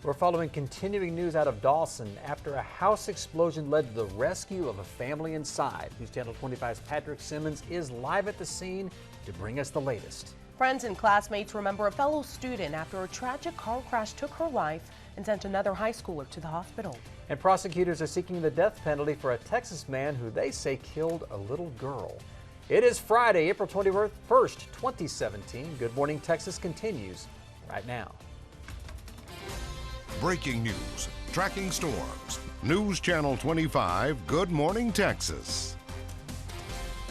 We're following continuing news out of Dawson after a house explosion led to the rescue of a family inside. News Channel 25's Patrick Simmons is live at the scene to bring us the latest. Friends and classmates remember a fellow student after a tragic car crash took her life and sent another high schooler to the hospital. And prosecutors are seeking the death penalty for a Texas man who they say killed a little girl. It is Friday, April 21st, 2017. Good Morning Texas continues right now. Breaking news, tracking storms. News Channel 25, Good Morning Texas.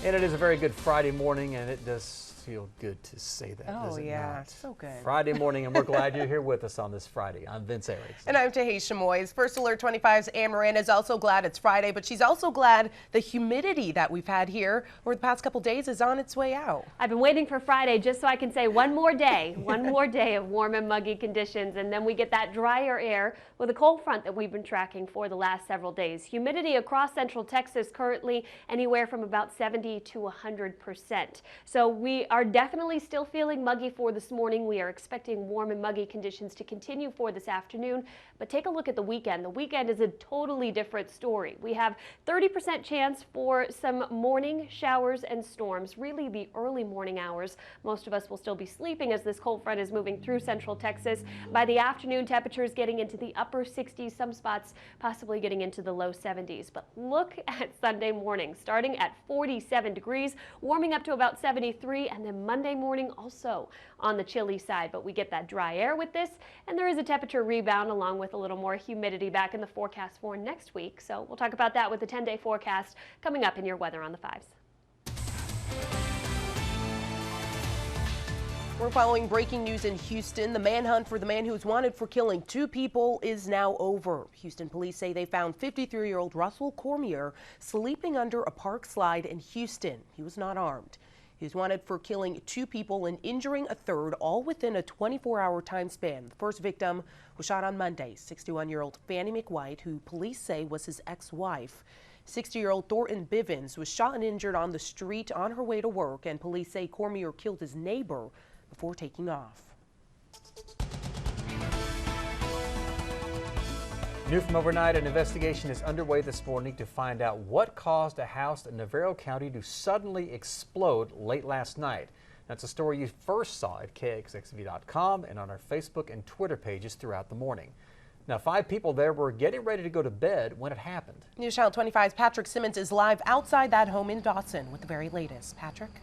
And it is a very good Friday morning, and it does feel good to say that, does it not? So good. Friday morning, and we're glad you're here with us on this Friday. I'm Vince Erickson. And I'm Kxxv Moyes. First Alert 25's Ann Moran is also glad it's Friday, but she's also glad the humidity that we've had here over the past couple days is on its way out. I've been waiting for Friday just so I can say one more day of warm and muggy conditions, and then we get that drier air with a cold front that we've been tracking for the last several days. Humidity across central Texas currently anywhere from about 70 to 100%. So we are definitely still feeling muggy for this morning. We are expecting warm and muggy conditions to continue for this afternoon, but take a look at the weekend. The weekend is a totally different story. We have 30% chance for some morning showers and storms, really the early morning hours. Most of us will still be sleeping as this cold front is moving through central Texas. By the afternoon, temperatures getting into the upper 60s, some spots possibly getting into the low 70s. But look at Sunday morning, starting at 47 degrees, warming up to about 73, and then Monday morning also on the chilly side. But we get that dry air with this, and there is a temperature rebound along with a little more humidity back in the forecast for next week. So we'll talk about that with the 10-day forecast coming up in your weather on the 5s. We're following breaking news in Houston. The manhunt for the man who was wanted for killing 2 people is now over. Houston police say they found 53-year-old Russell Cormier sleeping under a park slide in Houston. He was not armed. He was wanted for killing 2 people and injuring a third, all within a 24-hour time span. The first victim was shot on Monday, 61-year-old Fannie McWhite, who police say was his ex-wife. 60-year-old Thornton Bivens was shot and injured on the street on her way to work, and police say Cormier killed his neighbor before taking off. New from overnight, an investigation is underway this morning to find out what caused a house in Navarro County to suddenly explode late last night. That's a story you first saw at Kxxv.com and on our Facebook and Twitter pages throughout the morning. Now, 5 people there were getting ready to go to bed when it happened. News Channel 25's Patrick Simmons is live outside that home in Dawson with the very latest. Patrick?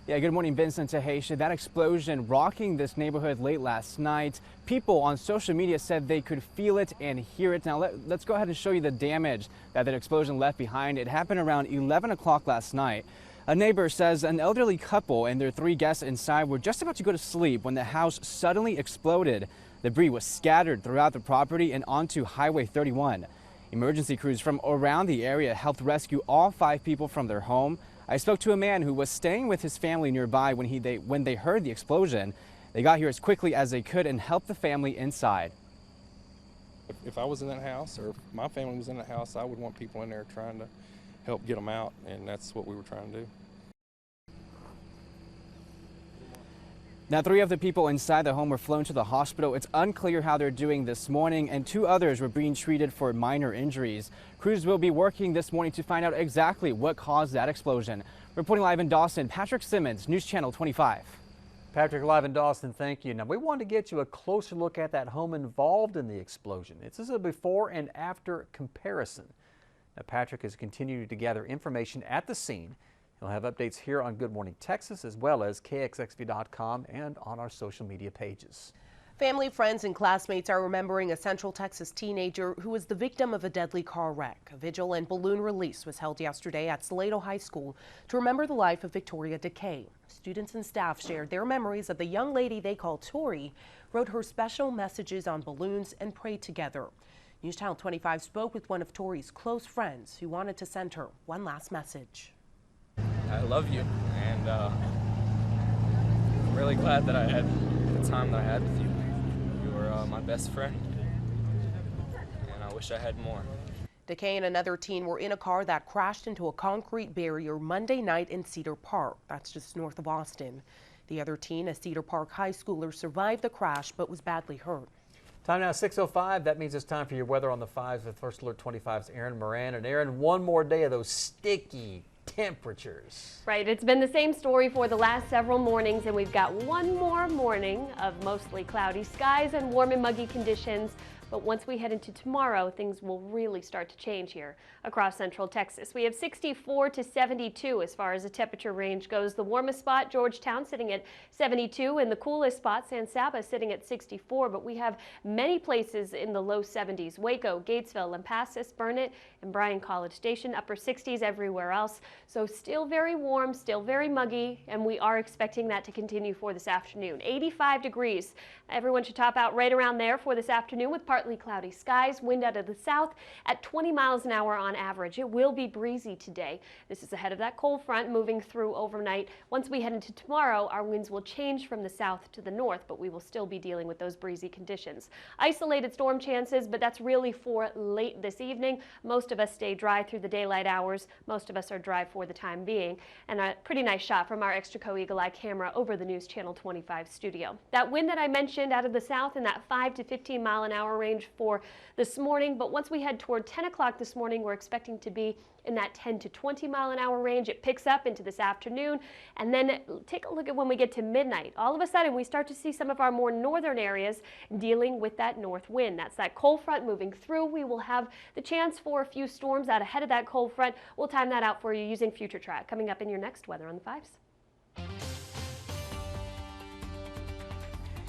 Yeah, good morning, Vincent Tahacia. That explosion rocking this neighborhood late last night. People on social media said they could feel it and hear it. Now, let's go ahead and show you the damage that explosion left behind. It happened around 11 o'clock last night. A neighbor says an elderly couple and their 3 guests inside were just about to go to sleep when the house suddenly exploded. Debris was scattered throughout the property and onto Highway 31. Emergency crews from around the area helped rescue all 5 people from their home. I spoke to a man who was staying with his family nearby when they heard the explosion. They got here as quickly as they could and helped the family inside. If I was in that house or if my family was in that house, I would want people in there trying to help get them out, and that's what we were trying to do. Now, 3 of the people inside the home were flown to the hospital. It's unclear how they're doing this morning, and 2 others were being treated for minor injuries. Crews will be working this morning to find out exactly what caused that explosion. Reporting live in Dawson, Patrick Simmons, News Channel 25. Patrick, live in Dawson, thank you. Now, we wanted to get you a closer look at that home involved in the explosion. This is a before and after comparison. Now, Patrick is continuing to gather information at the scene. He'll have updates here on Good Morning Texas as well as Kxxv.com and on our social media pages. Family, friends, and classmates are remembering a Central Texas teenager who was the victim of a deadly car wreck. A vigil and balloon release was held yesterday at Salado High School to remember the life of Victoria Decay. Students and staff shared their memories of the young lady they call Tori, wrote her special messages on balloons, and prayed together. News Channel 25 spoke with one of Tori's close friends who wanted to send her one last message. I love you, and I'm really glad that I had the time that I had with you. You were my best friend, and I wish I had more. Decay and another teen were in a car that crashed into a concrete barrier Monday night in Cedar Park. That's just north of Austin. The other teen, a Cedar Park high schooler, survived the crash but was badly hurt. Time now 6:05. That means it's time for your weather on the 5s with First Alert 25's Aaron Moran. And Aaron, one more day of those sticky temperatures. Right, it's been the same story for the last several mornings, and we've got one more morning of mostly cloudy skies and warm and muggy conditions. But once we head into tomorrow, things will really start to change here across central Texas. We have 64 to 72 as far as the temperature range goes. The warmest spot, Georgetown, sitting at 72, and the coolest spot, San Saba, sitting at 64. But we have many places in the low 70s. Waco, Gatesville, Lampasas, Burnett, and Bryan College Station. Upper 60s everywhere else. So still very warm, still very muggy, and we are expecting that to continue for this afternoon. 85 degrees. Everyone should top out right around there for this afternoon with partly cloudy skies, wind out of the south at 20 miles an hour on average. It will be breezy today. This is ahead of that cold front moving through overnight. Once we head into tomorrow, our winds will change from the south to the north, but we will still be dealing with those breezy conditions. Isolated storm chances, but that's really for late this evening. Most of us stay dry through the daylight hours. Most of us are dry for the time being. And a pretty nice shot from our Extraco Eagle Eye camera over the News Channel 25 studio. That wind that I mentioned out of the south in that 5 to 15 mile an hour range for this morning, but once we head toward 10 o'clock this morning, we're expecting to be in that 10 to 20 mile an hour range. It picks up into this afternoon, and then take a look at when we get to midnight. All of a sudden, we start to see some of our more northern areas dealing with that north wind. That's that cold front moving through. We will have the chance for a few storms out ahead of that cold front. We'll time that out for you using Future Track coming up in your next weather on the 5s.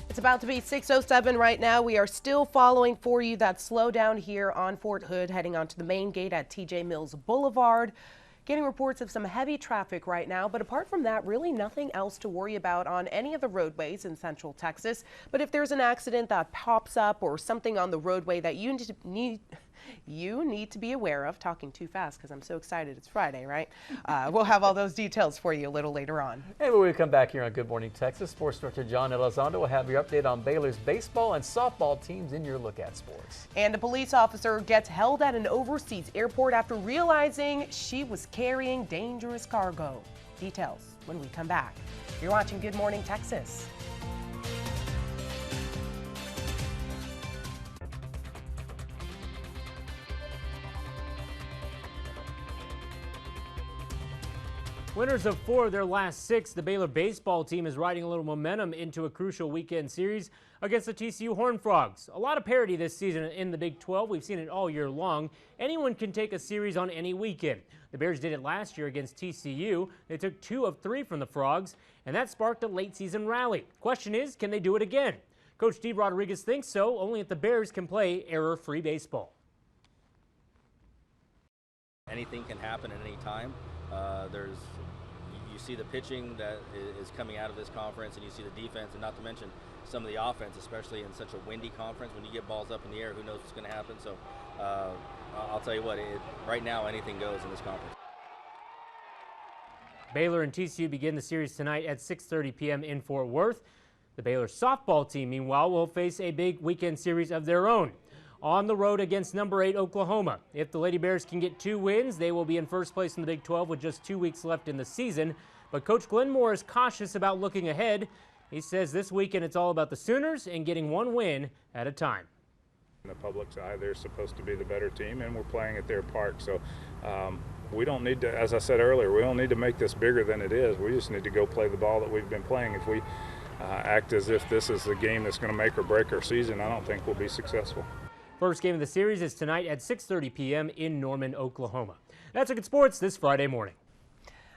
It's about to be 6:07 right now. We are still following for you that slowdown here on Fort Hood, heading onto the main gate at TJ Mills Boulevard. Getting reports of some heavy traffic right now, but apart from that, really nothing else to worry about on any of the roadways in central Texas. But if there's an accident that pops up or something on the roadway that you need to be aware of, talking too fast because I'm so excited it's Friday, right? We'll have all those details for you a little later on. And when we come back here on Good Morning Texas, Sports Director John Elizondo will have your update on Baylor's baseball and softball teams in your Look at Sports. And a police officer gets held at an overseas airport after realizing she was carrying dangerous cargo. Details when we come back. You're watching Good Morning Texas. Winners of 4 of their last 6, the Baylor baseball team is riding a little momentum into a crucial weekend series against the TCU Horned Frogs. A lot of parity this season in the Big 12. We've seen it all year long. Anyone can take a series on any weekend. The Bears did it last year against TCU. They took 2 of 3 from the Frogs, and that sparked a late season rally. Question is, can they do it again? Coach Steve Rodriguez thinks so, only if the Bears can play error-free baseball. Anything can happen at any time. You see the pitching that is coming out of this conference, and you see the defense, and not to mention some of the offense, especially in such a windy conference. When you get balls up in the air, who knows what's going to happen? So I'll tell you what, right now anything goes in this conference. Baylor and TCU begin the series tonight at 6:30 p.m. in Fort Worth. The Baylor softball team, meanwhile, will face a big weekend series of their own on the road against number 8 Oklahoma. If the Lady Bears can get 2 wins, they will be in first place in the Big 12 with just 2 weeks left in the season. But Coach Glenn Moore is cautious about looking ahead. He says this weekend it's all about the Sooners and getting 1 win at a time. In the public's eye, they're supposed to be the better team, and we're playing at their park. So we don't need to, as I said earlier, we don't need to make this bigger than it is. We just need to go play the ball that we've been playing. If we act as if this is the game that's going to make or break our season, I don't think we'll be successful. First game of the series is tonight at 6:30 p.m. in Norman, Oklahoma. That's Look at Sports this Friday morning.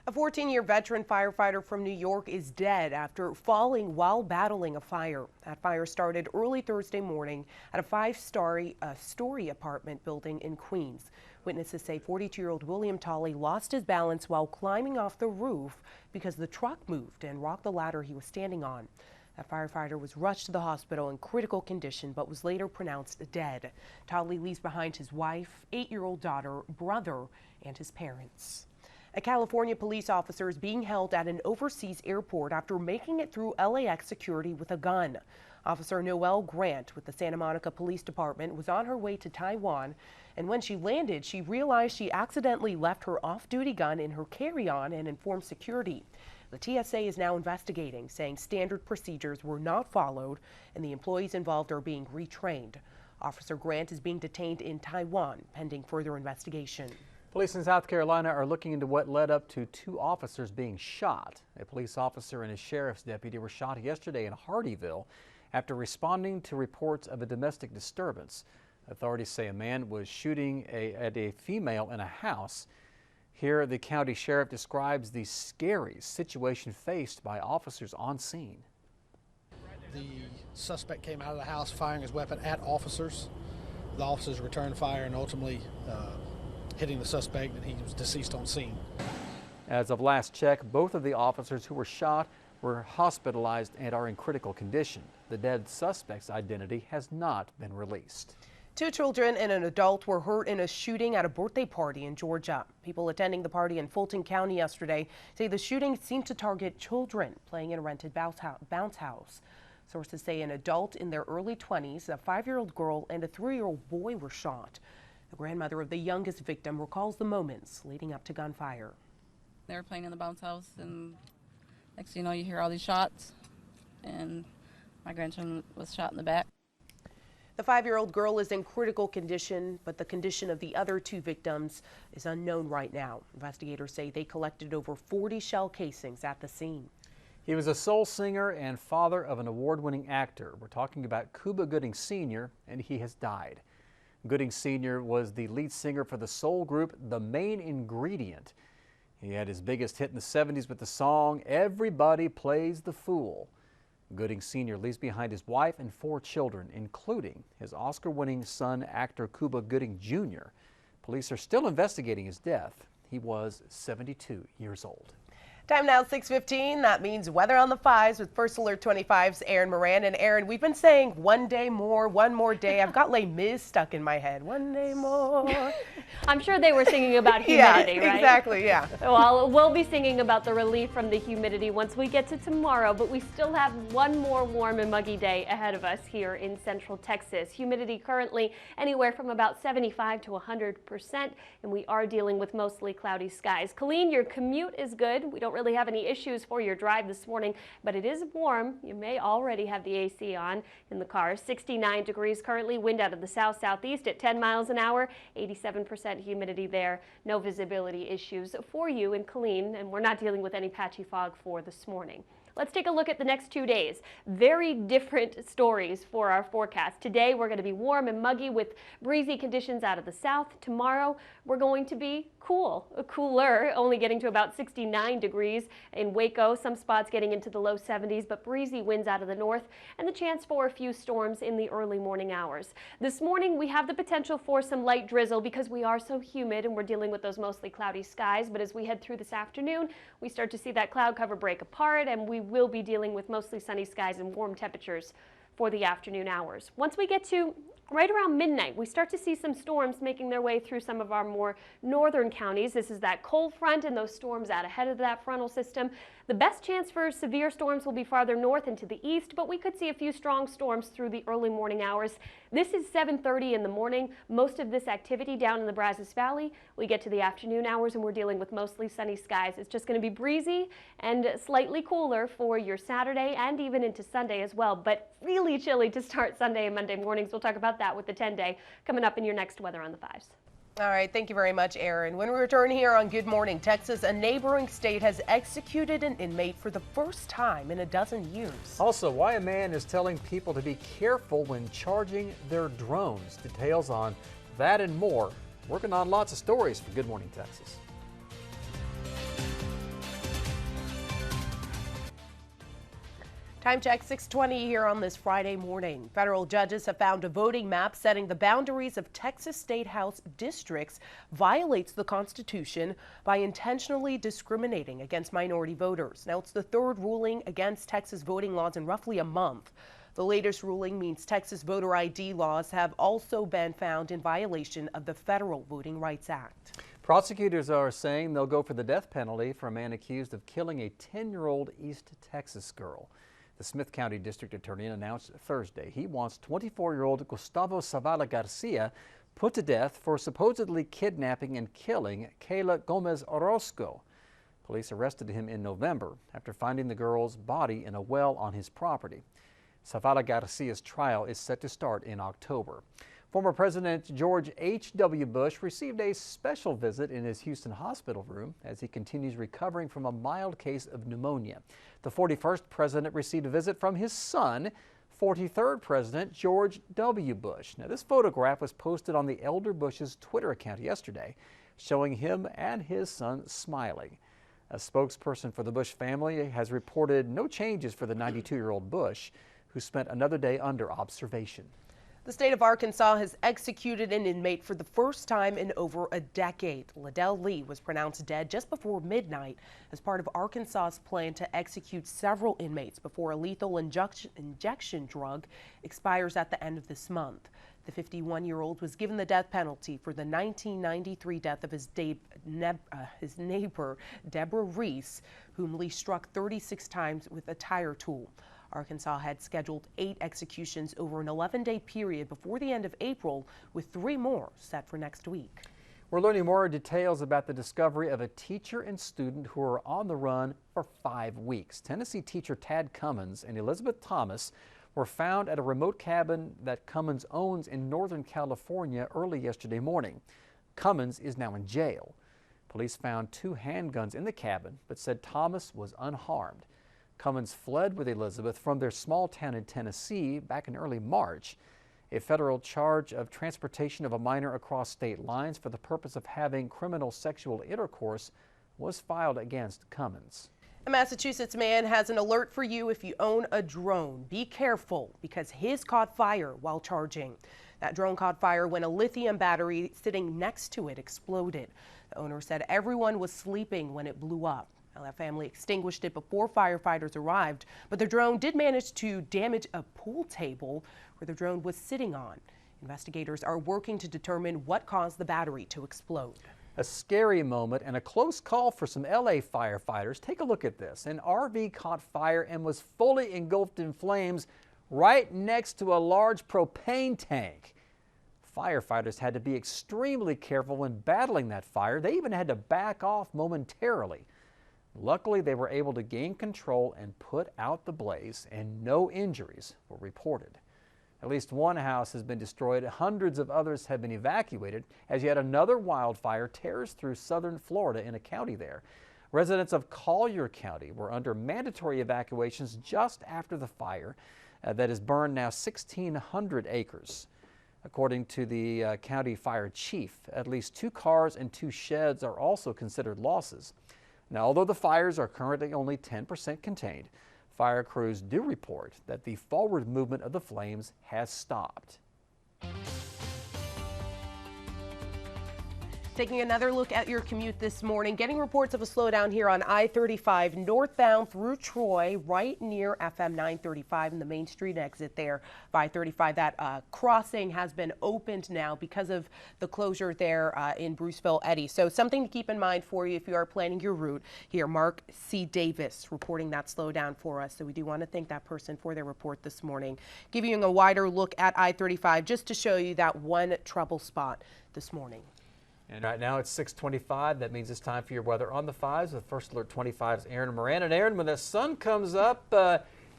A 14-year veteran firefighter from New York is dead after falling while battling a fire. That fire started early Thursday morning at a 5-story apartment building in Queens. Witnesses say 42-year-old William Tolley lost his balance while climbing off the roof because the truck moved and rocked the ladder he was standing on. That firefighter was rushed to the hospital in critical condition but was later pronounced dead. Tolley leaves behind his wife, 8-year-old daughter, brother, and his parents. A California police officer is being held at an overseas airport after making it through LAX security with a gun. Officer Noelle Grant with the Santa Monica Police Department was on her way to Taiwan, and when she landed, she realized she accidentally left her off-duty gun in her carry-on and informed security. The TSA is now investigating, saying standard procedures were not followed and the employees involved are being retrained. Officer Grant is being detained in Taiwan pending further investigation. Police in South Carolina are looking into what led up to 2 officers being shot. A police officer and a sheriff's deputy were shot yesterday in Hardeeville after responding to reports of a domestic disturbance. Authorities say a man was shooting at a female in a house. Here, the county sheriff describes the scary situation faced by officers on scene. The suspect came out of the house firing his weapon at officers. The officers returned fire and ultimately hitting the suspect, and he was deceased on scene. As of last check, both of the officers who were shot were hospitalized and are in critical condition. The dead suspect's identity has not been released. 2 children and an adult were hurt in a shooting at a birthday party in Georgia. People attending the party in Fulton County yesterday say the shooting seemed to target children playing in a rented bounce house. Sources say an adult in their early 20s, a 5-year-old girl, and a 3-year-old boy were shot. The grandmother of the youngest victim recalls the moments leading up to gunfire. They were playing in the bounce house, and next thing you know, you hear all these shots, and my grandson was shot in the back. The 5-year-old girl is in critical condition, but the condition of the other 2 victims is unknown right now. Investigators say they collected over 40 shell casings at the scene. He was a soul singer and father of an award-winning actor. We're talking about Cuba Gooding Sr., and he has died. Gooding Sr. was the lead singer for the soul group The Main Ingredient. He had his biggest hit in the 70s with the song Everybody Plays the Fool. Gooding Sr. leaves behind his wife and 4 children, including his Oscar-winning son, actor Cuba Gooding Jr. Police are still investigating his death. He was 72 years old. Time now 6:15. That means weather on the 5s with First Alert 25's Aaron Moran. And Aaron, we've been saying one more day. I've got Les Mis stuck in my head. One day more. I'm sure they were singing about humidity, right? Exactly, yeah. Well, we'll be singing about the relief from the humidity once we get to tomorrow, but we still have one more warm and muggy day ahead of us here in central Texas. Humidity currently anywhere from about 75 to 100%, and we are dealing with mostly cloudy skies. Colleen, your commute is good. We don't really have any issues for your drive this morning, but it is warm. You may already have the AC on in the car. 69 degrees currently, wind out of the south-southeast at 10 miles an hour, 87% humidity there. No visibility issues for you in Killeen, and we're not dealing with any patchy fog for this morning. Let's take a look at the next 2 days. Very different stories for our forecast. Today we're going to be warm and muggy with breezy conditions out of the south. Tomorrow we're going to be cooler, only getting to about 69 degrees in Waco. Some spots getting into the low 70s, but breezy winds out of the north and the chance for a few storms in the early morning hours. This morning we have the potential for some light drizzle because we are so humid and we're dealing with those mostly cloudy skies. But as we head through this afternoon, we start to see that cloud cover break apart and we will be dealing with mostly sunny skies and warm temperatures for the afternoon hours. Once we get to right around midnight, we start to see some storms making their way through some of our more northern counties. This is that cold front and those storms out ahead of that frontal system. The best chance for severe storms will be farther north and to the east, but we could see a few strong storms through the early morning hours. This is 7:30 in the morning. Most of this activity down in the Brazos Valley. We get to the afternoon hours and we're dealing with mostly sunny skies. It's just going to be breezy and slightly cooler for your Saturday and even into Sunday as well, but really chilly to start Sunday and Monday mornings. We'll talk about that with the 10-day coming up in your next weather on the 5s. All right, thank you very much, Aaron. When we return here on Good Morning Texas, a neighboring state has executed an inmate for the first time in a dozen years. Also, why a man is telling people to be careful when charging their drones. Details on that and more. Working on lots of stories for Good Morning Texas. Time check 6:20 here on this Friday morning. Federal judges have found a voting map setting the boundaries of Texas State House districts violates the Constitution by intentionally discriminating against minority voters. Now, it's the third ruling against Texas voting laws in roughly a month. The latest ruling means Texas voter ID laws have also been found in violation of the Federal Voting Rights Act. Prosecutors are saying they'll go for the death penalty for a man accused of killing a 10-year-old East Texas girl. The Smith County District Attorney announced Thursday he wants 24-year-old Gustavo Zavala Garcia put to death for supposedly kidnapping and killing Kayla Gomez Orozco. Police arrested him in November after finding the girl's body in a well on his property. Zavala Garcia's trial is set to start in October. Former President George H.W. Bush received a special visit in his Houston hospital room as he continues recovering from a mild case of pneumonia. The 41st president received a visit from his son, 43rd President George W. Bush. Now, this photograph was posted on the elder Bush's Twitter account yesterday, showing him and his son smiling. A spokesperson for the Bush family has reported no changes for the 92-year-old Bush, who spent another day under observation. The state of Arkansas has executed an inmate for the first time in over a decade. Liddell Lee was pronounced dead just before midnight as part of Arkansas's plan to execute several inmates before a lethal injection drug expires at the end of this month. The 51-year-old was given the death penalty for the 1993 death of his neighbor, Deborah Reese, whom Lee struck 36 times with a tire tool. Arkansas had scheduled 8 executions over an 11-day period before the end of April, with 3 more set for next week. We're learning more details about the discovery of a teacher and student who are on the run for 5 weeks. Tennessee teacher Tad Cummins and Elizabeth Thomas were found at a remote cabin that Cummins owns in Northern California early yesterday morning. Cummins is now in jail. Police found 2 handguns in the cabin, but said Thomas was unharmed. Cummins fled with Elizabeth from their small town in Tennessee back in early March. A federal charge of transportation of a minor across state lines for the purpose of having criminal sexual intercourse was filed against Cummins. A Massachusetts man has an alert for you if you own a drone. Be careful because his caught fire while charging. That drone caught fire when a lithium battery sitting next to it exploded. The owner said everyone was sleeping when it blew up. Now, that family extinguished it before firefighters arrived, but the drone did manage to damage a pool table where the drone was sitting on. Investigators are working to determine what caused the battery to explode. A scary moment and a close call for some LA firefighters. Take a look at this. An RV caught fire and was fully engulfed in flames right next to a large propane tank. Firefighters had to be extremely careful when battling that fire. They even had to back off momentarily. Luckily, they were able to gain control and put out the blaze, and no injuries were reported. At least one house has been destroyed. Hundreds of others have been evacuated as yet another wildfire tears through southern Florida in a county there. Residents of Collier County were under mandatory evacuations just after the fire that has burned now 1,600 acres. According to the county fire chief, at least 2 cars and 2 sheds are also considered losses. Now, although the fires are currently only 10% contained, fire crews do report that the forward movement of the flames has stopped. Taking another look at your commute this morning, getting reports of a slowdown here on I-35 northbound through Troy, right near FM 935 and the Main Street exit there. I-35, that crossing has been opened now because of the closure there in Bruceville Eddy. So something to keep in mind for you if you are planning your route here. Mark C. Davis reporting that slowdown for us. So we do want to thank that person for their report this morning. Giving you a wider look at I-35 just to show you that one trouble spot this morning. And right now it's 6:25. That means it's time for your weather on the 5s with First Alert 25's Aaron Moran. And Aaron, when the sun comes up,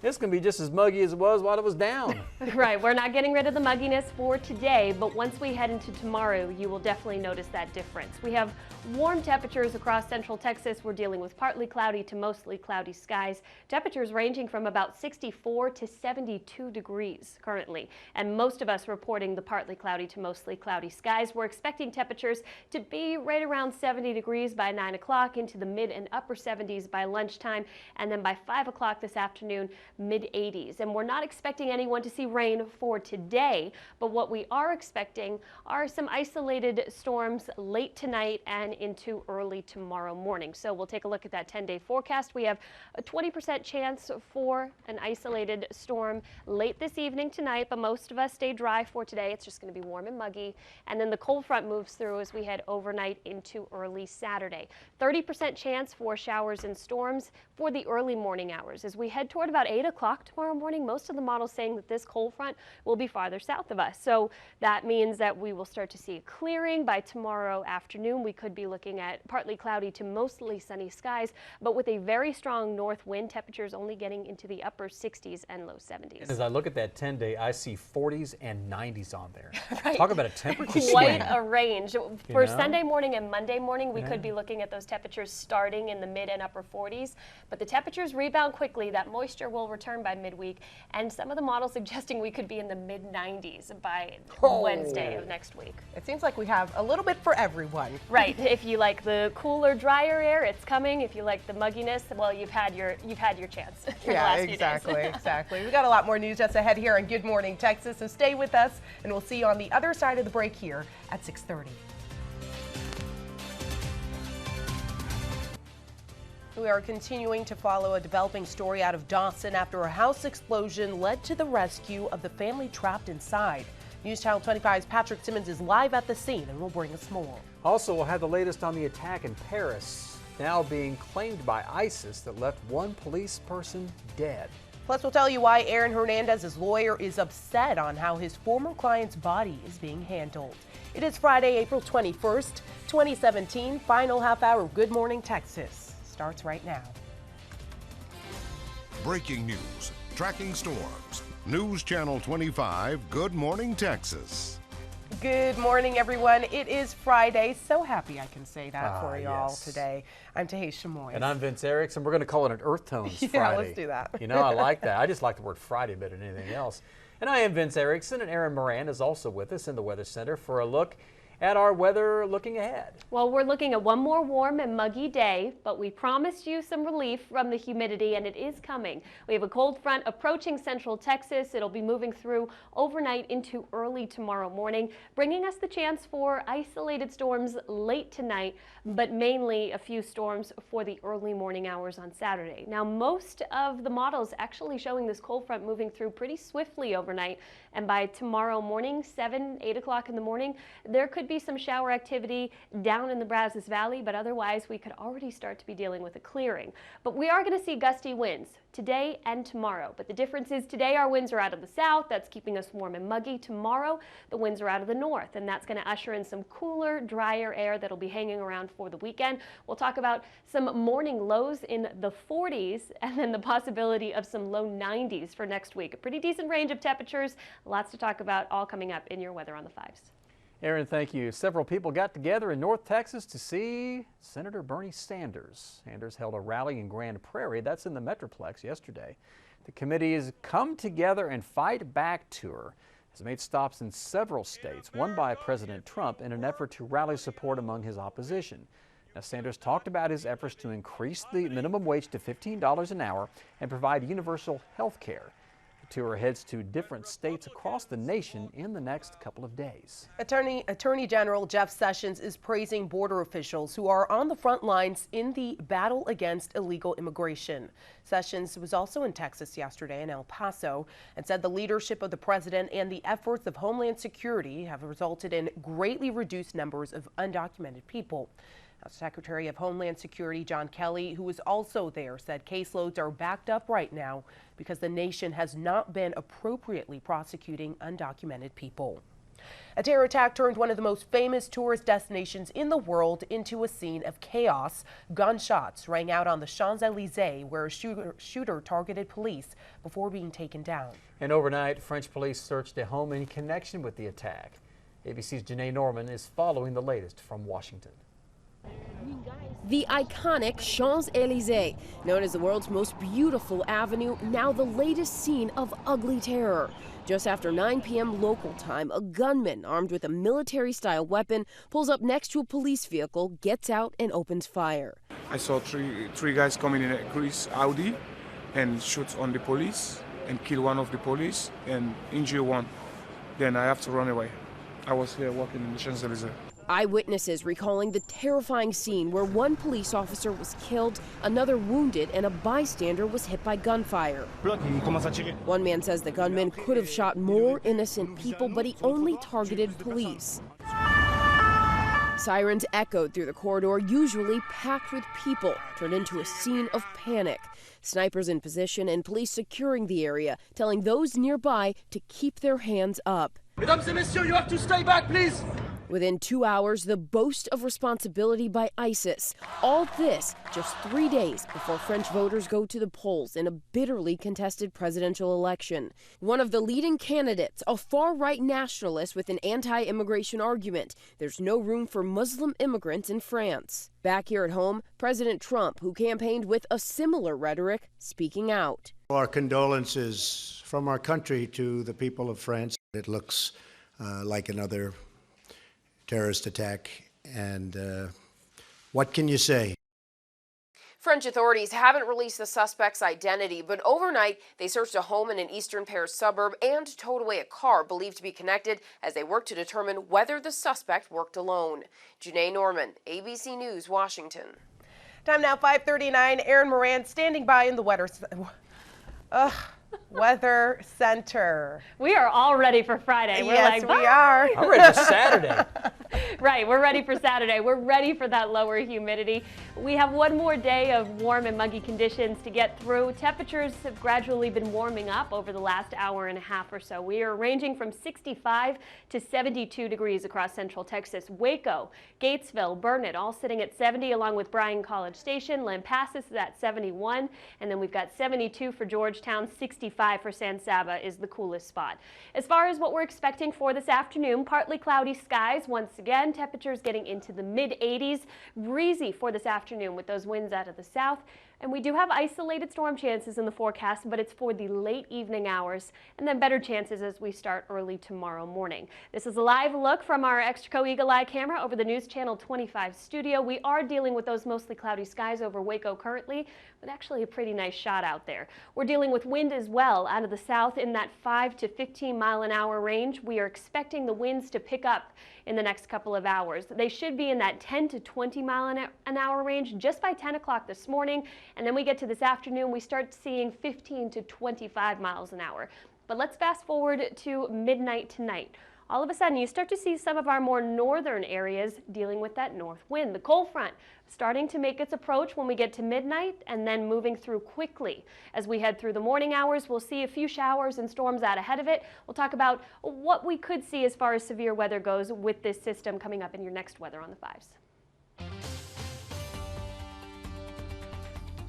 it's going to be just as muggy as it was while it was down. Right, we're not getting rid of the mugginess for today, but once we head into tomorrow, you will definitely notice that difference. We have warm temperatures across central Texas. We're dealing with partly cloudy to mostly cloudy skies. Temperatures ranging from about 64 to 72 degrees currently, and most of us reporting the partly cloudy to mostly cloudy skies. We're expecting temperatures to be right around 70 degrees by 9 o'clock, into the mid and upper 70s by lunchtime, and then by 5 o'clock this afternoon, mid-80s. And we're not expecting anyone to see rain for today, but what we are expecting are some isolated storms late tonight and into early tomorrow morning. So we'll take a look at that 10-day forecast. We have a 20% chance for an isolated storm late this evening tonight, but most of us stay dry for today. It's just going to be warm and muggy. And then the cold front moves through as we head overnight into early Saturday. 30% chance for showers and storms for the early morning hours. As we head toward about 8 o'clock tomorrow morning, most of the models saying that this cold front will be farther south of us. So that means that we will start to see a clearing by tomorrow afternoon. We could be looking at partly cloudy to mostly sunny skies, but with a very strong north wind, temperatures only getting into the upper 60s and low 70s. And as I look at that 10-day, I see 40s and 90s on there. Right. Talk about a temperature Quite swing. a range. For Sunday morning and Monday morning, we could be looking at those temperatures starting in the mid and upper 40s, but the temperatures rebound quickly. That moisture will return by midweek, and some of the models suggesting we could be in the mid 90s by Wednesday of next week. It seems like we have a little bit for everyone. Right. If you like the cooler, drier air, it's coming. If you like the mugginess, well, you've had your chance. Yeah, exactly, exactly. We got a lot more news just ahead here on Good Morning Texas, so stay with us, and we'll see you on the other side of the break here at 6:30. We are continuing to follow a developing story out of Dawson after a house explosion led to the rescue of the family trapped inside. News Channel 25's Patrick Simmons is live at the scene and will bring us more. Also, we'll have the latest on the attack in Paris, now being claimed by ISIS, that left one police person dead. Plus, we'll tell you why Aaron Hernandez's lawyer is upset on how his former client's body is being handled. It is Friday, April 21st, 2017. Final half hour of Good Morning Texas starts right now. Breaking news, tracking storms. News Channel 25, Good Morning Texas. Good morning, everyone. It is Friday. So happy I can say that for y'all yes. today. I'm Tahisha Chamois. And I'm Vince Erickson. We're going to call it an Earth Tones Friday. Yeah, let's do that. You know, I like that. I just like the word Friday better than anything else. And I am Vince Erickson, and Aaron Moran is also with us in the Weather Center for a look at our weather looking ahead. Well, we're looking at one more warm and muggy day, but we promised you some relief from the humidity, and it is coming. We have a cold front approaching central Texas. It'll be moving through overnight into early tomorrow morning, bringing us the chance for isolated storms late tonight, but mainly a few storms for the early morning hours on Saturday. Now, most of the models actually showing this cold front moving through pretty swiftly overnight, and by tomorrow morning, 7, 8 o'clock in the morning, there could be some shower activity down in the Brazos Valley, but otherwise we could already start to be dealing with a clearing. But we are going to see gusty winds today and tomorrow. But the difference is today our winds are out of the south. That's keeping us warm and muggy. Tomorrow the winds are out of the north, and that's going to usher in some cooler, drier air that'll be hanging around for the weekend. We'll talk about some morning lows in the 40s and then the possibility of some low 90s for next week. A pretty decent range of temperatures. Lots to talk about, all coming up in your Weather on the Fives. Aaron, thank you. Several people got together in North Texas to see Senator Bernie Sanders. Sanders held a rally in Grand Prairie, that's in the Metroplex, yesterday. The committee's Come Together and Fight Back tour has made stops in several states, one by President Trump, in an effort to rally support among his opposition. Now, Sanders talked about his efforts to increase the minimum wage to $15 an hour and provide universal health care. The tour heads to different states across the nation in the next couple of days. Attorney General Jeff Sessions is praising border officials who are on the front lines in the battle against illegal immigration. Sessions was also in Texas yesterday in El Paso and said the leadership of the president and the efforts of Homeland Security have resulted in greatly reduced numbers of undocumented people. Secretary of Homeland Security John Kelly, who was also there, said caseloads are backed up right now because the nation has not been appropriately prosecuting undocumented people. A terror attack turned one of the most famous tourist destinations in the world into a scene of chaos. Gunshots rang out on the Champs-Élysées, where a shooter targeted police before being taken down. And overnight, French police searched a home in connection with the attack. ABC's Janae Norman is following the latest from Washington. The iconic Champs-Élysées, known as the world's most beautiful avenue, now the latest scene of ugly terror. Just after 9 p.m. local time, a gunman armed with a military-style weapon pulls up next to a police vehicle, gets out, and opens fire. I saw three guys coming in a Greece Audi and shoots on the police and kill one of the police and injure one. Then I have to run away. I was here walking in the Champs-Élysées. Eyewitnesses recalling the terrifying scene where one police officer was killed, another wounded, and a bystander was hit by gunfire. One man says the gunman could have shot more innocent people, but he only targeted police. Sirens echoed through the corridor, usually packed with people, turned into a scene of panic. Snipers in position and police securing the area, telling those nearby to keep their hands up. Mesdames et messieurs, you have to stay back, please. Within 2 hours, the boast of responsibility by ISIS. All this just 3 days before French voters go to the polls in a bitterly contested presidential election. One of the leading candidates, a far-right nationalist with an anti-immigration argument. There's no room for Muslim immigrants in France. Back here at home, President Trump, who campaigned with a similar rhetoric, speaking out. Our condolences from our country to the people of France. It looks like another terrorist attack, and what can you say? French authorities haven't released the suspect's identity, but overnight they searched a home in an eastern Paris suburb and towed away a car believed to be connected as they worked to determine whether the suspect worked alone. Janae Norman, ABC News, Washington. Time now, 5:39. Aaron Moran standing by in the weather center. We are all ready for Friday. We're yes, like, we are. I'm ready for Saturday. Right, we're ready for Saturday. We're ready for that lower humidity. We have one more day of warm and muggy conditions to get through. Temperatures have gradually been warming up over the last hour and a half or so. We are ranging from 65 to 72 degrees across central Texas. Waco, Gatesville, Burnet, all sitting at 70, along with Bryan College Station. Lampasas is at 71, and then we've got 72 for Georgetown. 65 for San Saba is the coolest spot. As far as what we're expecting for this afternoon, partly cloudy skies once again. Temperatures getting into the mid-80s. Breezy for this afternoon with those winds out of the south. And we do have isolated storm chances in the forecast, but it's for the late evening hours, and then better chances as we start early tomorrow morning. This is a live look from our Extraco Eagle Eye camera over the News Channel 25 studio. We are dealing with those mostly cloudy skies over Waco currently, but actually a pretty nice shot out there. We're dealing with wind as well out of the south in that 5 to 15 mile an hour range. We are expecting the winds to pick up in the next couple of hours. They should be in that 10 to 20 mile an hour range just by 10 o'clock this morning. And then we get to this afternoon, we start seeing 15 to 25 miles an hour. But let's fast forward to midnight tonight. All of a sudden, you start to see some of our more northern areas dealing with that north wind. The cold front starting to make its approach when we get to midnight and then moving through quickly. As we head through the morning hours, we'll see a few showers and storms out ahead of it. We'll talk about what we could see as far as severe weather goes with this system coming up in your next Weather on the Fives.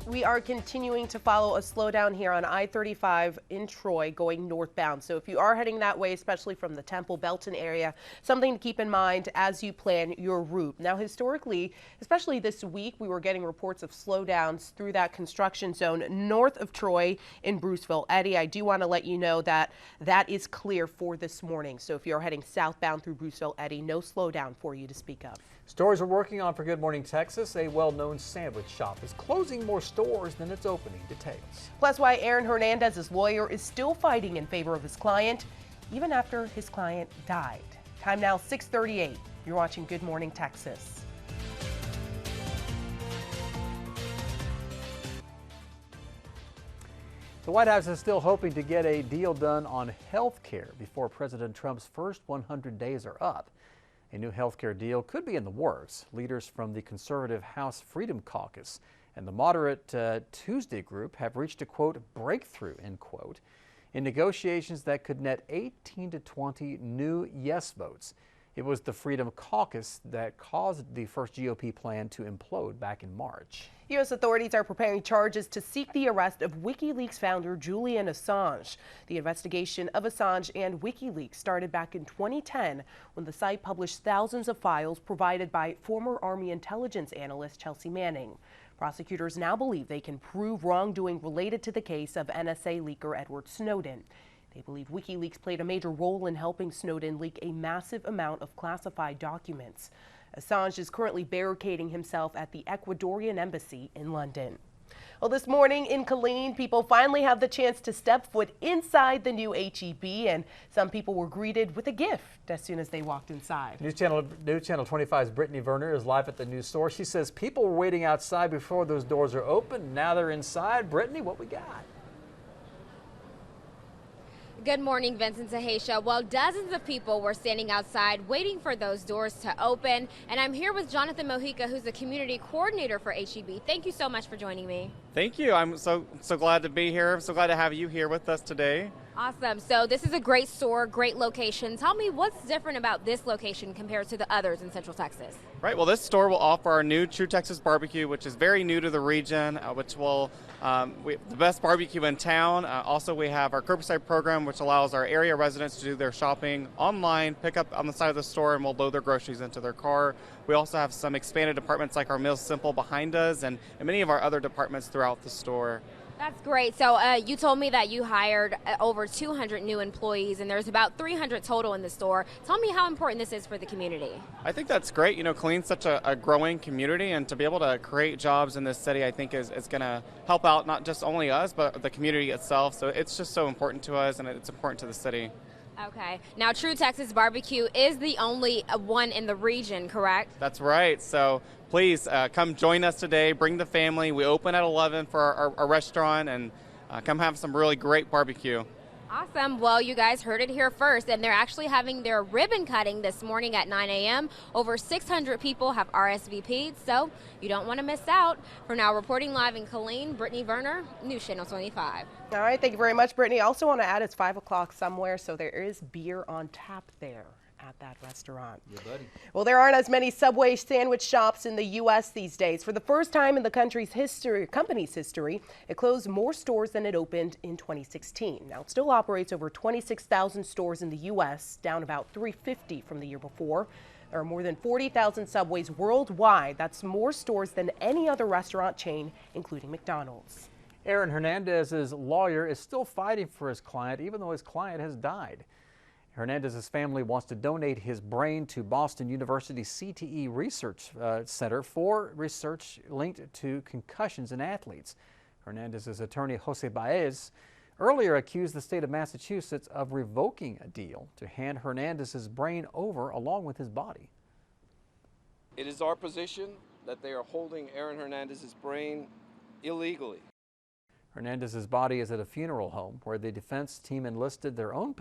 We are continuing to follow a slowdown here on I-35 in Troy going northbound. So if you are heading that way, especially from the Temple Belton area, something to keep in mind as you plan your route. Now, historically, especially this week, we were getting reports of slowdowns through that construction zone north of Troy in Bruceville. Eddie, I do want to let you know that that is clear for this morning. So if you're heading southbound through Bruceville, Eddie, no slowdown for you to speak of. Stories we're working on for Good Morning Texas. A well-known sandwich shop is closing more stores than it's opening. Details. Plus why Aaron Hernandez's lawyer is still fighting in favor of his client, even after his client died. Time now 6:38. You're watching Good Morning Texas. The White House is still hoping to get a deal done on health care before President Trump's first 100 days are up. A new health care deal could be in the works. Leaders from the conservative House Freedom Caucus and the moderate Tuesday group have reached a, quote, breakthrough, end quote, in negotiations that could net 18 to 20 new yes votes. It was the Freedom Caucus that caused the first GOP plan to implode back in March. U.S. authorities are preparing charges to seek the arrest of WikiLeaks founder Julian Assange. The investigation of Assange and WikiLeaks started back in 2010 when the site published thousands of files provided by former Army intelligence analyst Chelsea Manning. Prosecutors now believe they can prove wrongdoing related to the case of NSA leaker Edward Snowden. They believe WikiLeaks played a major role in helping Snowden leak a massive amount of classified documents. Assange is currently barricading himself at the Ecuadorian embassy in London. Well, this morning in Killeen, people finally have the chance to step foot inside the new HEB, and some people were greeted with a gift as soon as they walked inside. News Channel 25's Brittany Werner is live at the news store. She says people were waiting outside before those doors are open. Now they're inside. Brittany, what we got? Good morning, Vincent Sahaysha. Well, dozens of people were standing outside waiting for those doors to open. And I'm here with Jonathan Mojica, who's the community coordinator for HEB. Thank you so much for joining me. Thank you. I'm so glad to be here. I'm so glad to have you here with us today. Awesome. So this is a great store, great location. Tell me what's different about this location compared to the others in Central Texas. Right. Well, this store will offer our new True Texas barbecue, which is very new to the region, which will the best barbecue in town. Also, we have our curbside program, which allows our area residents to do their shopping online, pick up on the side of the store, and we'll load their groceries into their car. We also have some expanded departments like our Meals Simple behind us and many of our other departments throughout the store. That's great. So you told me that you hired over 200 new employees, and there's about 300 total in the store. Tell me how important this is for the community. I think that's great. You know, Killeen's such a growing community, and to be able to create jobs in this city, I think is going to help out not just only us, but the community itself. So it's just so important to us, and it's important to the city. Okay. Now, True Texas Barbecue is the only one in the region, correct? That's right. So please come join us today. Bring the family. We open at 11 for our restaurant, and come have some really great barbecue. Awesome. Well, you guys heard it here first, and they're actually having their ribbon cutting this morning at 9 a.m. Over 600 people have RSVP'd, so you don't want to miss out. For now, reporting live in Killeen, Brittany Werner, News Channel 25. All right, thank you very much, Brittany. I also want to add it's 5 o'clock somewhere, so there is beer on tap there at that restaurant. Yeah, buddy. Well, there aren't as many Subway sandwich shops in the U.S. these days. For the first time in the company's history, it closed more stores than it opened in 2016. Now, it still operates over 26,000 stores in the U.S., down about 350 from the year before. There are more than 40,000 Subways worldwide. That's more stores than any other restaurant chain, including McDonald's. Aaron Hernandez's lawyer is still fighting for his client, even though his client has died. Hernandez's family wants to donate his brain to Boston University's CTE Research Center for research linked to concussions in athletes. Hernandez's attorney, Jose Baez, earlier accused the state of Massachusetts of revoking a deal to hand Hernandez's brain over along with his body. It is our position that they are holding Aaron Hernandez's brain illegally. Hernandez's body is at a funeral home where the defense team enlisted their own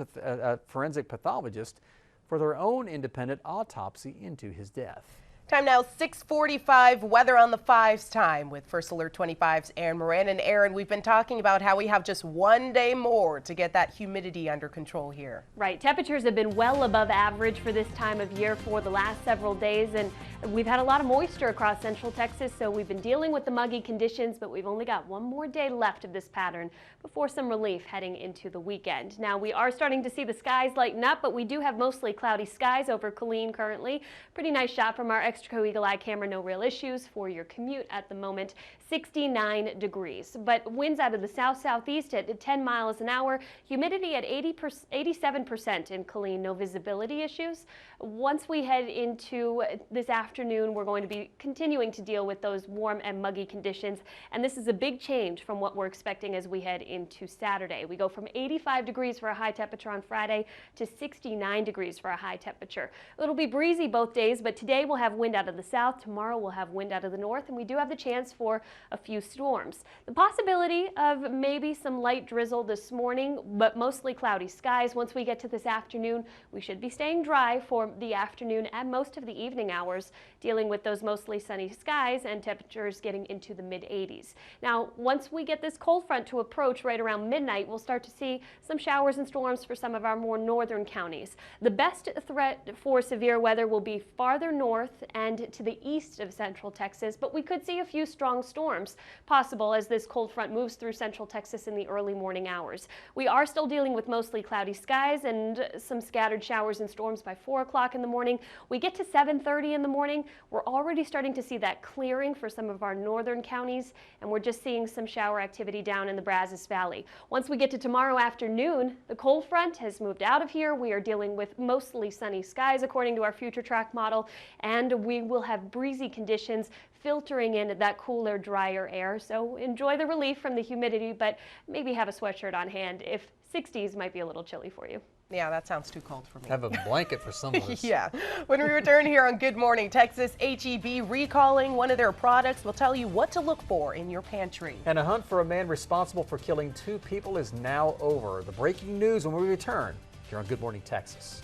forensic pathologist for their own independent autopsy into his death. Time now, 6:45, weather on the 5's time with First Alert 25's Aaron Moran. And Aaron, we've been talking about how we have just one day more to get that humidity under control here. Right. Temperatures have been well above average for this time of year for the last several days, and we've had a lot of moisture across Central Texas, so we've been dealing with the muggy conditions, but we've only got one more day left of this pattern before some relief heading into the weekend. Now, we are starting to see the skies lighten up, but we do have mostly cloudy skies over Killeen currently. Pretty nice shot from our Extraco Eagle Eye camera. No real issues for your commute at the moment. 69 degrees, but winds out of the south-southeast at 10 miles an hour. Humidity at 87% in Killeen. No visibility issues. Once we head into this afternoon, we're going to be continuing to deal with those warm and muggy conditions, and this is a big change from what we're expecting as we head into Saturday. We go from 85 degrees for a high temperature on Friday to 69 degrees for a high temperature. It'll be breezy both days, but today we'll have wind out of the south. Tomorrow we'll have wind out of the north, and we do have the chance for a few storms. The possibility of maybe some light drizzle this morning, but mostly cloudy skies. Once we get to this afternoon, we should be staying dry for the afternoon and most of the evening hours, dealing with those mostly sunny skies and temperatures getting into the mid-80s. Now, once we get this cold front to approach right around midnight, we'll start to see some showers and storms for some of our more northern counties. The best threat for severe weather will be farther north and to the east of Central Texas, but we could see a few strong storms possible as this cold front moves through Central Texas in the early morning hours. We are still dealing with mostly cloudy skies and some scattered showers and storms by 4 o'clock in the morning. We get to 7:30 in the morning. We're already starting to see that clearing for some of our northern counties, and we're just seeing some shower activity down in the Brazos Valley. Once we get to tomorrow afternoon, the cold front has moved out of here. We are dealing with mostly sunny skies according to our future track model, and we will have breezy conditions filtering in that cooler, drier air. So enjoy the relief from the humidity, but maybe have a sweatshirt on hand if 60s might be a little chilly for you. Yeah, that sounds too cold for me. Have a blanket for some of us. Yeah. When we return here on Good Morning Texas, Kxxv recalling one of their products. We'll tell you what to look for in your pantry. And a hunt for a man responsible for killing 2 people is now over. The breaking news when we return here on Good Morning Texas.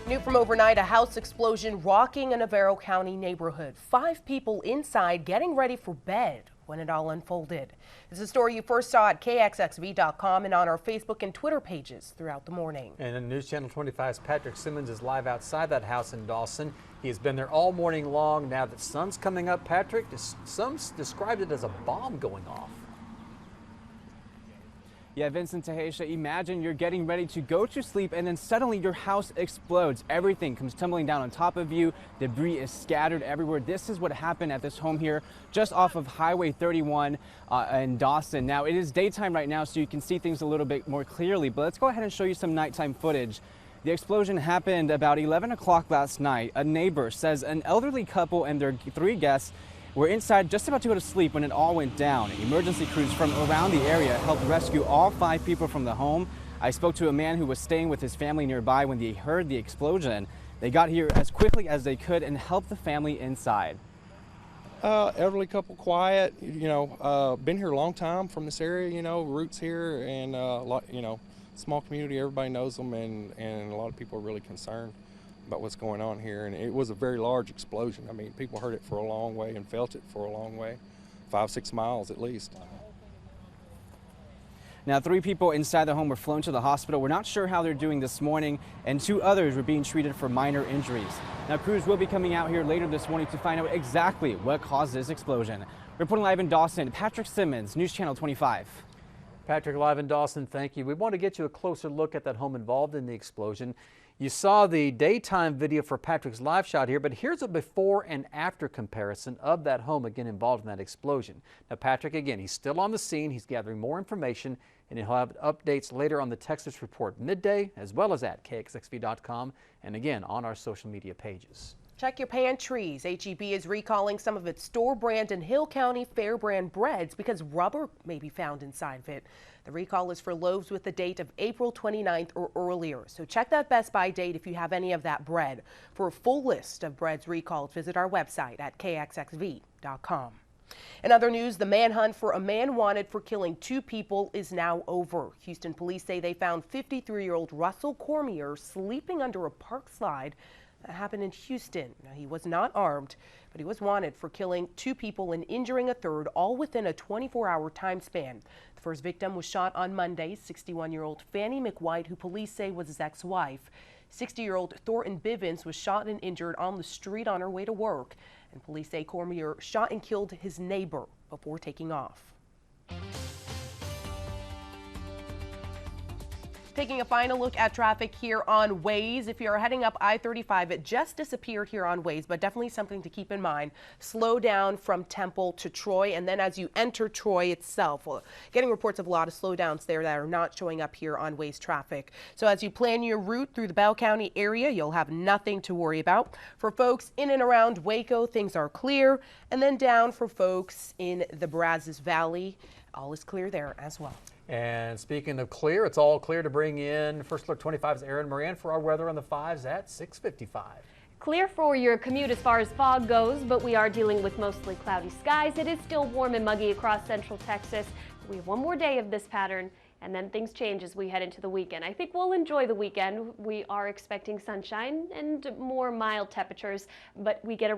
New from overnight, a house explosion rocking a Navarro County neighborhood. 5 people inside getting ready for bed when it all unfolded. It's a story you first saw at Kxxv.com and on our Facebook and Twitter pages throughout the morning. And in News Channel 25's Patrick Simmons is live outside that house in Dawson. He has been there all morning long. Now that sun's coming up, Patrick, some described it as a bomb going off. Yeah, Vincent, Tahisha, imagine you're getting ready to go to sleep and then suddenly your house explodes. Everything comes tumbling down on top of you. Debris is scattered everywhere. This is what happened at this home here just off of Highway 31 in Dawson. Now, it is daytime right now, so you can see things a little bit more clearly, but let's go ahead and show you some nighttime footage. The explosion happened about 11 o'clock last night. A neighbor says an elderly couple and their 3 guests were inside just about to go to sleep when it all went down. Emergency crews from around the area helped rescue all 5 people from the home. I spoke to a man who was staying with his family nearby when they heard the explosion. They got here as quickly as they could and helped the family inside. Elderly couple, quiet, been here a long time from this area, roots here, and small community, everybody knows them, and a lot of people are really concerned about what's going on here. And it was a very large explosion. I mean, people heard it for a long way and felt it for a long way, 5-6 miles at least. Now, 3 people inside the home were flown to the hospital. We're not sure how they're doing this morning, and 2 others were being treated for minor injuries. Now, crews will be coming out here later this morning to find out exactly what caused this explosion. Reporting live in Dawson, Patrick Simmons, News Channel 25. Patrick, live in Dawson, thank you. We want to get you a closer look at that home involved in the explosion. You saw the daytime video for Patrick's live shot here, but here's a before and after comparison of that home, again, involved in that explosion. Now, Patrick, again, he's still on the scene. He's gathering more information, and he'll have updates later on the Texas Report midday, as well as at Kxxv.com, and again, on our social media pages. Check your pantries. H-E-B is recalling some of its store brand and Hill County Fair brand breads because rubber may be found inside of it. The recall is for loaves with the date of April 29th or earlier. So check that Best Buy date if you have any of that bread. For a full list of breads recalled, visit our website at Kxxv.com. In other news, the manhunt for a man wanted for killing 2 people is now over. Houston police say they found 53-year-old Russell Cormier sleeping under a park slide. That happened in Houston. Now, he was not armed, but he was wanted for killing 2 people and injuring a third, all within a 24-hour time span. The first victim was shot on Monday, 61-year-old Fannie McWhite, who police say was his ex-wife. 60-year-old Thornton Bivens was shot and injured on the street on her way to work. And police say Cormier shot and killed his neighbor before taking off. Taking a final look at traffic here on Waze. If you're heading up I-35, it just disappeared here on Waze, but definitely something to keep in mind. Slow down from Temple to Troy, and then as you enter Troy itself, getting reports of a lot of slowdowns there that are not showing up here on Waze traffic. So as you plan your route through the Bell County area, you'll have nothing to worry about. For folks in and around Waco, things are clear, and then down for folks in the Brazos Valley, all is clear there as well. And speaking of clear, it's all clear to bring in First Look 25's Aaron Moran for our weather on the 5s at 6:55. Clear for your commute as far as fog goes, but we are dealing with mostly cloudy skies. It is still warm and muggy across central Texas. We have one more day of this pattern, and then things change as we head into the weekend. I think we'll enjoy the weekend. We are expecting sunshine and more mild temperatures, but we get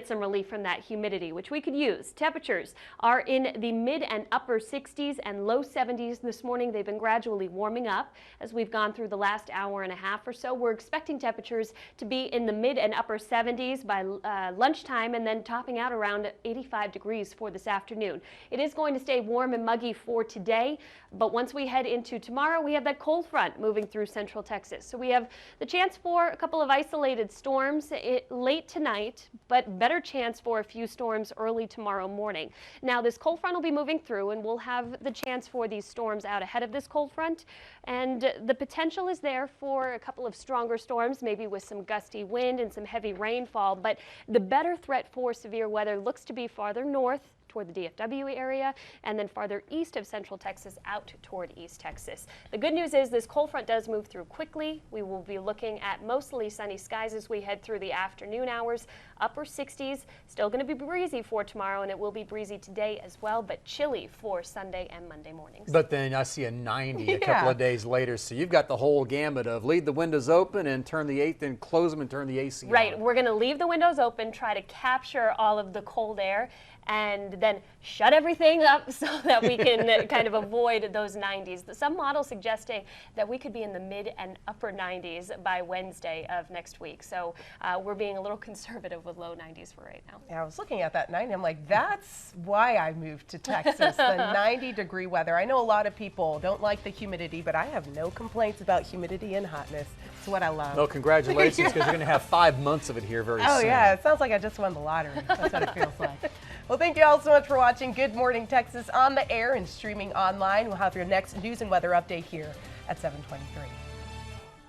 some relief from that humidity, which we could use. Temperatures are in the mid and upper 60s and low 70s this morning. They've been gradually warming up as we've gone through the last hour and a half or so. We're expecting temperatures to be in the mid and upper 70s by lunchtime, and then topping out around 85 degrees for this afternoon. It is going to stay warm and muggy for today, but But once we head into tomorrow, we have that cold front moving through central Texas. So we have the chance for a couple of isolated storms late tonight, but better chance for a few storms early tomorrow morning. Now, this cold front will be moving through, and we'll have the chance for these storms out ahead of this cold front. And the potential is there for a couple of stronger storms, maybe with some gusty wind and some heavy rainfall. But the better threat for severe weather looks to be farther north toward the DFW area, and then farther east of central Texas out toward East Texas. The good news is this cold front does move through quickly. We will be looking at mostly sunny skies as we head through the afternoon hours, upper 60s. Still going to be breezy for tomorrow, and it will be breezy today as well, but chilly for Sunday and Monday mornings. But then I see a 90 a couple of days later, so you've got the whole gamut of leave the windows open and turn the then close them and turn the AC on. Right, we're going to leave the windows open, try to capture all of the cold air, and then shut everything up so that we can kind of avoid those 90s. Some models suggesting that we could be in the mid and upper 90s by Wednesday of next week. So we're being a little conservative with low 90s for right now. Yeah, I was looking at that 90. I'm like, that's why I moved to Texas, the 90-degree weather. I know a lot of people don't like the humidity, but I have no complaints about humidity and hotness. It's what I love. Well, congratulations, because you're going to have 5 months of it here very soon. Oh, yeah. It sounds like I just won the lottery. That's what it feels like. Well, thank you all so much for watching Good Morning Texas on the air and streaming online. We'll have your next news and weather update here at 7:23.